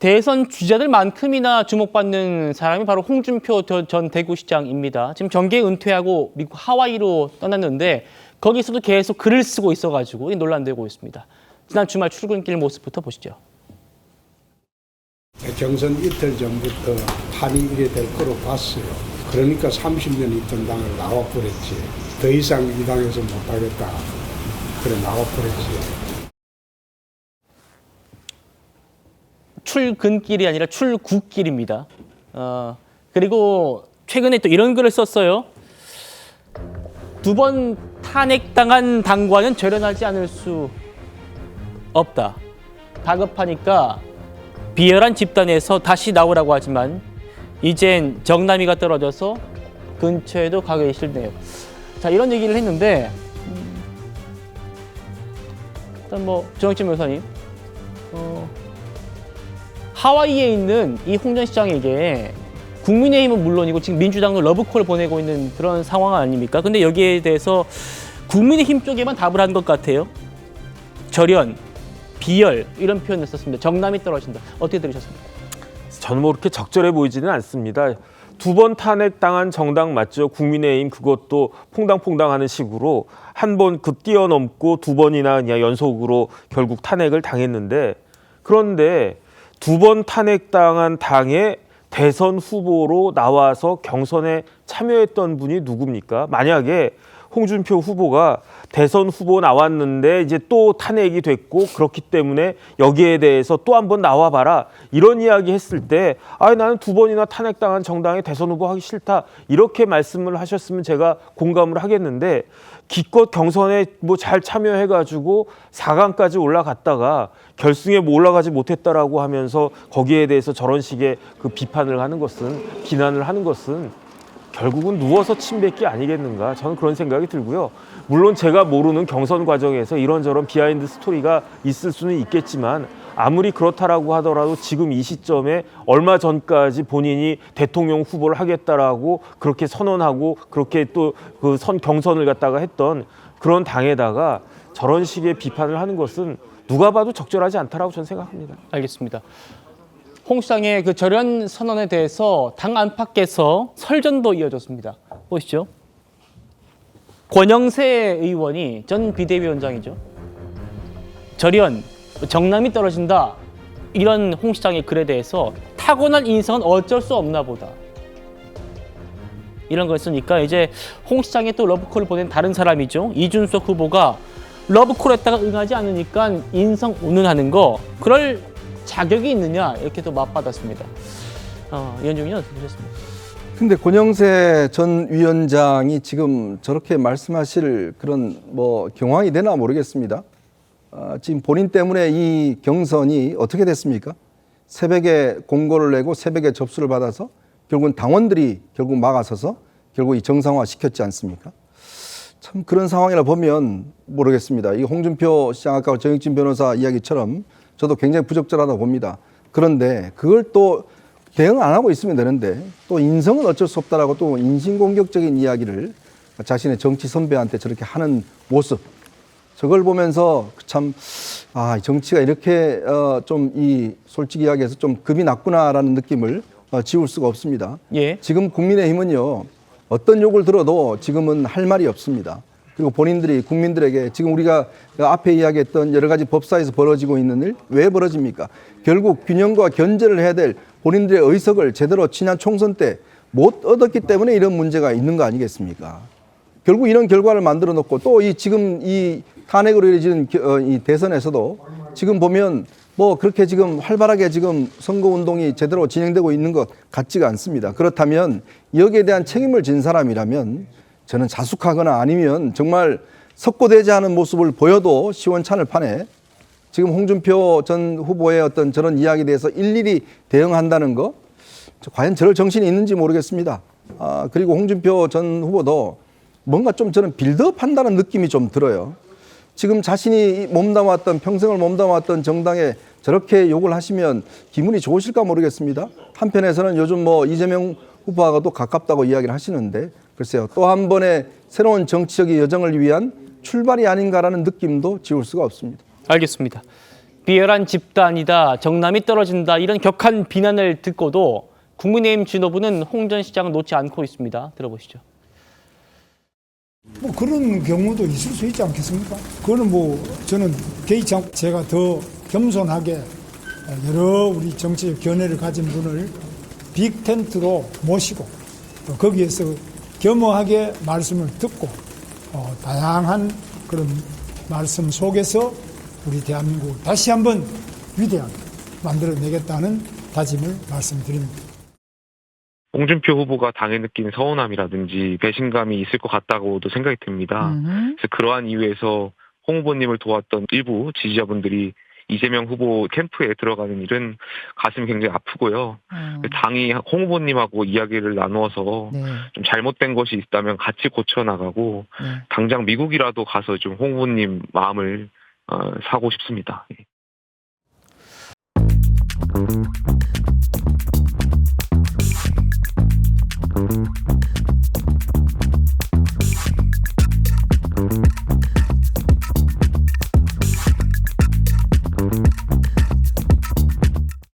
대선 주자들만큼이나 주목받는 사람이 바로 홍준표 전 대구시장입니다. 지금 정계 은퇴하고 미국 하와이로 떠났는데 거기서도 계속 글을 쓰고 있어가지고 논란되고 있습니다. 지난 주말 출근길 모습부터 보시죠. 경선 이틀 전부터 판이 이래 될 거로 봤어요. 그러니까 30년 있던 당을 나와버렸지. 더 이상 이 당에서 못하겠다. 그래 나와버렸지. 출근길이 아니라 출국길입니다. 그리고 최근에 또 이런 글을 썼어요. 2번 탄핵당한 당과는 절연하지 않을 수 없다. 다급하니까 비열한 집단에서 다시 나오라고 하지만 이젠 정남이가 떨어져서 근처에도 가기 싫네요. 자, 이런 얘기를 했는데 일단 정영진 변호사님 하와이에 있는 이 홍 전 시장에게 국민의힘은 물론이고 지금 민주당도 러브콜을 보내고 있는 그런 상황 아닙니까? 근데 여기에 대해서 국민의힘 쪽에만 답을 한 것 같아요. 절연, 비열 이런 표현을 썼습니다. 정남이 떨어진다. 어떻게 들으셨습니까? 저는 그렇게 적절해 보이지는 않습니다. 2번 탄핵당한 정당 맞죠? 국민의힘 그것도 퐁당퐁당하는 식으로 한 번 뛰어넘고 2번이나 그냥 연속으로 결국 탄핵을 당했는데 그런데 2번 탄핵당한 당의 대선 후보로 나와서 경선에 참여했던 분이 누굽니까? 만약에 홍준표 후보가 대선 후보 나왔는데 이제 또 탄핵이 됐고 그렇기 때문에 여기에 대해서 또 한번 나와봐라 이런 이야기 했을 때 나는 2번이나 탄핵당한 정당의 대선 후보 하기 싫다 이렇게 말씀을 하셨으면 제가 공감을 하겠는데 기껏 경선에 잘 참여해가지고 4강까지 올라갔다가 결승에 올라가지 못했다라고 하면서 거기에 대해서 저런 식의 그 비판을 하는 것은 비난을 하는 것은 결국은 누워서 침 뱉기 아니겠는가 저는 그런 생각이 들고요. 물론 제가 모르는 경선 과정에서 이런저런 비하인드 스토리가 있을 수는 있겠지만 아무리 그렇다라고 하더라도 지금 이 시점에 얼마 전까지 본인이 대통령 후보를 하겠다라고 그렇게 선언하고 그렇게 또 그 경선을 갖다가 했던 그런 당에다가 저런 식의 비판을 하는 것은 누가 봐도 적절하지 않다라고 저는 생각합니다. 알겠습니다. 홍 시장의 그 절연 선언에 대해서 당 안팎에서 설전도 이어졌습니다. 보시죠. 권영세 의원이 전 비대위원장이죠. 절연, 정남이 떨어진다. 이런 홍 시장의 글에 대해서 타고난 인성은 어쩔 수 없나 보다. 이런 걸 쓰니까 이제 홍 시장에 또 러브콜을 보낸 다른 사람이죠. 이준석 후보가 러브콜 했다가 응하지 않으니까 인성 운운하는 거 그럴 자격이 있느냐 이렇게 또 맞받았습니다. 위원장님 어떻게 보셨습니까? 근데 권영세 전 위원장이 지금 저렇게 말씀하실 그런 경황이 되나 모르겠습니다. 지금 본인 때문에 이 경선이 어떻게 됐습니까? 새벽에 공고를 내고 새벽에 접수를 받아서 결국은 당원들이 결국 막아서서 결국 이 정상화 시켰지 않습니까? 참 그런 상황이라 보면 모르겠습니다. 이 홍준표 시장 아까 정영진 변호사 이야기처럼 저도 굉장히 부적절하다 봅니다. 그런데 그걸 또 대응 안 하고 있으면 되는데 또 인성은 어쩔 수 없다라고 또 인신공격적인 이야기를 자신의 정치 선배한테 저렇게 하는 모습 저걸 보면서 참 정치가 이렇게 솔직히 이야기해서 좀 급이 낮구나라는 느낌을 지울 수가 없습니다. 예. 지금 국민의힘은요 어떤 욕을 들어도 지금은 할 말이 없습니다. 그리고 본인들이 국민들에게 지금 우리가 앞에 이야기했던 여러 가지 법사에서 벌어지고 있는 일 왜 벌어집니까? 결국 균형과 견제를 해야 될 본인들의 의석을 제대로 지난 총선 때 못 얻었기 때문에 이런 문제가 있는 거 아니겠습니까? 결국 이런 결과를 만들어 놓고 또 지금 이 탄핵으로 이어지는 이 대선에서도 지금 보면 그렇게 지금 활발하게 지금 선거운동이 제대로 진행되고 있는 것 같지가 않습니다. 그렇다면 여기에 대한 책임을 진 사람이라면 저는 자숙하거나 아니면 정말 석고대죄하는 모습을 보여도 시원찮을 판에 지금 홍준표 전 후보의 어떤 저런 이야기에 대해서 일일이 대응한다는 거 과연 저럴 정신이 있는지 모르겠습니다. 그리고 홍준표 전 후보도 뭔가 좀 저는 빌드업한다는 느낌이 좀 들어요. 지금 자신이 평생을 몸담았던 정당에 저렇게 욕을 하시면 기분이 좋으실까 모르겠습니다. 한편에서는 요즘 이재명 후보하고도 가깝다고 이야기를 하시는데 글쎄요. 또 한 번의 새로운 정치적인 여정을 위한 출발이 아닌가라는 느낌도 지울 수가 없습니다. 알겠습니다. 비열한 집단이다, 정남이 떨어진다 이런 격한 비난을 듣고도 국민의힘 지도부는 홍 전 시장을 놓지 않고 있습니다. 들어보시죠. 뭐 그런 경우도 있을 수 있지 않겠습니까? 그거는 뭐 저는 개의치 않고 제가 더 겸손하게 여러 우리 정치적 견해를 가진 분을 빅 텐트로 모시고 거기에서 겸허하게 말씀을 듣고 다양한 그런 말씀 속에서 우리 대한민국을 다시 한번 위대하게 만들어내겠다는 다짐을 말씀드립니다. 홍준표 후보가 당에 느낀 서운함이라든지 배신감이 있을 것 같다고도 생각이 듭니다. 그래서 그러한 이유에서 홍 후보님을 도왔던 일부 지지자분들이 이재명 후보 캠프에 들어가는 일은 가슴이 굉장히 아프고요. 당이 홍 후보님하고 이야기를 나누어서 좀 잘못된 것이 있다면 같이 고쳐나가고 당장 미국이라도 가서 좀 홍 후보님 마음을 사고 싶습니다.